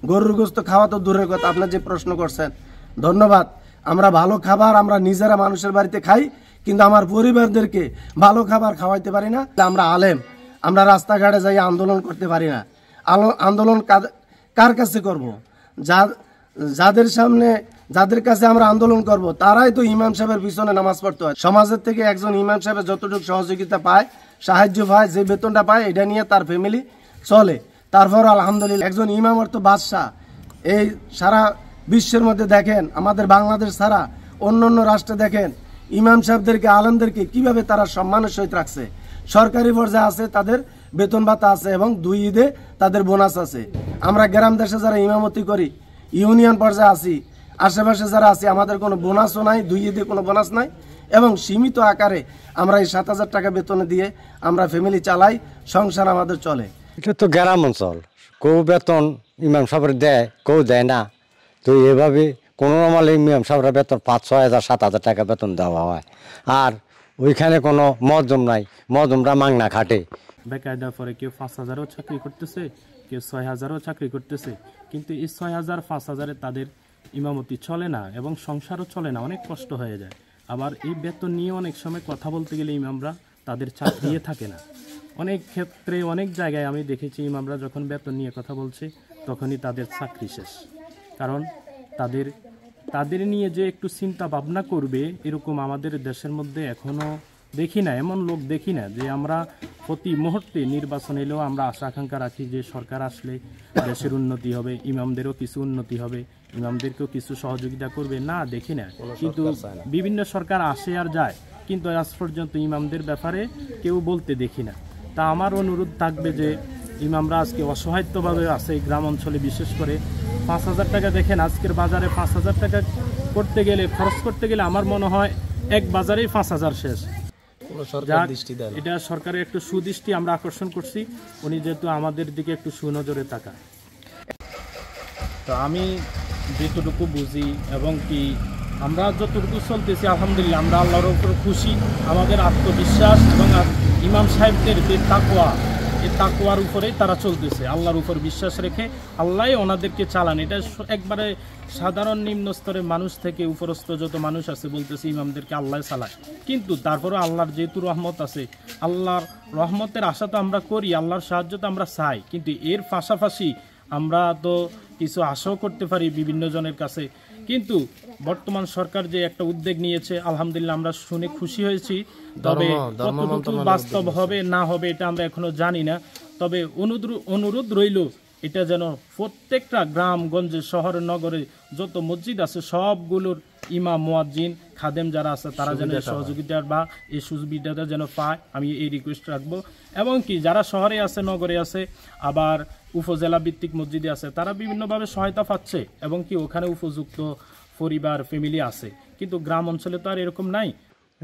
গরুর গোশত খাওয়া তো দূরের কথা, আপনার যে প্রশ্ন করছেন ধন্যবাদ। আমরা ভালো খাবার আমরা নিজেরা মানুষের বাড়িতে খাই, কিন্তু আমার পরিবারদেরকে ভালো খাবার খাওয়াইতে পারি না। আমরা আলেম, আমরা রাস্তাঘাটে যাই আন্দোলন করতে পারি না। আন্দোলন কার কাছে করব? যাদের সামনে যাদের কাছে আমরা আন্দোলন করব তারাই তো ইমাম সাহেবের পিছনে নামাজ পড়তে হয়। সমাজের থেকে একজন ইমাম সাহেবের যতটুকু সহযোগিতা পায়, সাহায্য পায়, যে বেতনটা পায় এটা নিয়ে তার ফ্যামিলি চলে। তারপর আলহামদুলিল্লাহ একজন ইমাম অর্থ বাদশাহ। এই সারা বিশ্বের মধ্যে দেখেন, আমাদের বাংলাদেশ ছাড়া অন্য অন্য রাষ্ট্রে দেখেন ইমাম সাহেবদেরকে, আলেমদেরকে কিভাবে তারা সম্মানের সহিত রাখছে। সরকারি পর্যায়ে আছে, তাদের বেতন ভাতা আছে এবং 2 ঈদে তাদের বোনাস আছে। আমরা গ্রাম দেশে যারা ইমামতি করি, ইউনিয়ন পর্যায়ে আছি, আশেপাশে যারা আছি, আমাদের কোনো বোনাসও নাই, 2 ঈদে কোনো বোনাস নাই এবং সীমিত আকারে আমরা এই 7,000 টাকা বেতনে দিয়ে আমরা ফ্যামিলি চালাই, সংসার আমাদের চলে। এটা তো গ্রাম অঞ্চল, কেউ বেতন ইমাম সাহেবের দেয়, কেউ দেয় না। তো এভাবে কোনো আমলে ইমাম সাহেবের বেতন 5,000, 6,000, 7,000 টাকা বেতন দেওয়া হয়। আর ওইখানে কোনো মজুম নাই, মজুমরা মাংনা খাটে। বেকায়দা পরে কেউ 5,000ও চাকরি করতেছে, কেউ 6,000ও চাকরি করতেছে, কিন্তু এই 6,000, 5,000-এ তাদের ইমামতি চলে না এবং সংসারও চলে না, অনেক কষ্ট হয়ে যায়। আবার এই বেতন নিয়ে অনেক সময় কথা বলতে গেলে ইমামরা তাদের চাকরি থাকে না। অনেক ক্ষেত্রে অনেক জায়গায় আমি দেখেছি ইমামরা যখন বেতন নিয়ে কথা বলছে তখনই তাদের চাকরি শেষ। কারণ তাদের নিয়ে যে একটু চিন্তা ভাবনা করবে এরকম আমাদের দেশের মধ্যে এখনও দেখি না, এমন লোক দেখি না। যে আমরা প্রতি মুহূর্তে নির্বাচন এলেও আমরা আশা আকাঙ্ক্ষা রাখি যে সরকার আসলে দেশের উন্নতি হবে, ইমামদেরও কিছু উন্নতি হবে, ইমামদেরকেও কিছু সহযোগিতা করবে, না দেখি না। কিন্তু বিভিন্ন সরকার আসে আর যায়, কিন্তু আজ পর্যন্ত ইমামদের ব্যাপারে কেউ বলতে দেখি না। তা আমার অনুরোধ থাকবে যে ইমামরা আজকে অসহায়ত্বভাবে আছে গ্রাম অঞ্চলে, বিশেষ করে 5,000 টাকা দেখেন আজকের বাজারে 5,000 টাকা করতে গেলে, খরচ করতে গেলে আমার মনে হয় এক বাজারেই 5,000 শেষ। এটা সরকারের একটু সুদৃষ্টি আমরা আকর্ষণ করছি, উনি যেহেতু আমাদের দিকে একটু সুনজরে তাকায়। তো আমি যেটুকু বুঝি এবং কি আমরা যতটুকু চলতেছি আলহামদুলিল্লাহ আমরা আল্লাহর উপর খুশি। আমাদের আত্মবিশ্বাস এবং ইমাম সাহেবদের যে তাকওয়া, এই তাকওয়ার উপরেই তারা চলতেছে, আল্লাহর উপর বিশ্বাস রেখে আল্লাহ ওনাদেরকে চালান। এটা একবারে সাধারণ নিম্ন স্তরের মানুষ থেকে উপরস্থ যত মানুষ আছে বলতেছে ইমামদেরকে আল্লাহ চালায়, কিন্তু তারপরে আল্লাহর যেহেতু রহমত আছে, আল্লাহর রহমতের আশা তো আমরা করি, আল্লাহর সাহায্য তো আমরা চাই, কিন্তু এর পাশাপাশি আমরা তো কিছু আশাও করতে পারি বিভিন্ন জনের কাছে। কিন্তু বর্তমান সরকার যে একটা উদ্যোগ নিয়েছে আলহামদুলিল্লাহ আমরা শুনে খুশি হয়েছি। তবে কতটুকু বাস্তব হবে না হবে এটা আমরা এখনো জানি না। তবে অনুরোধ রইল এটা যেন প্রত্যেকটা গ্রামগঞ্জে, শহরে, নগরে যত মসজিদ আছে সবগুলোর ইমাম, মুয়াজ্জিন, খাদেম যারা আছে তারা যেন সহযোগিতা বা এই সুবিধাটা যেন পায়, আমি এই রিকোয়েস্ট রাখবো। এবং কি যারা শহরে আছে, নগরে আছে, আবার উপজেলা ভিত্তিক মসজিদে আছে, তারা বিভিন্নভাবে সহায়তা পাচ্ছে এবং কি ওখানে উপযুক্ত পরিবার, ফ্যামিলি আছে, কিন্তু গ্রাম অঞ্চলে তো আর এরকম নাই।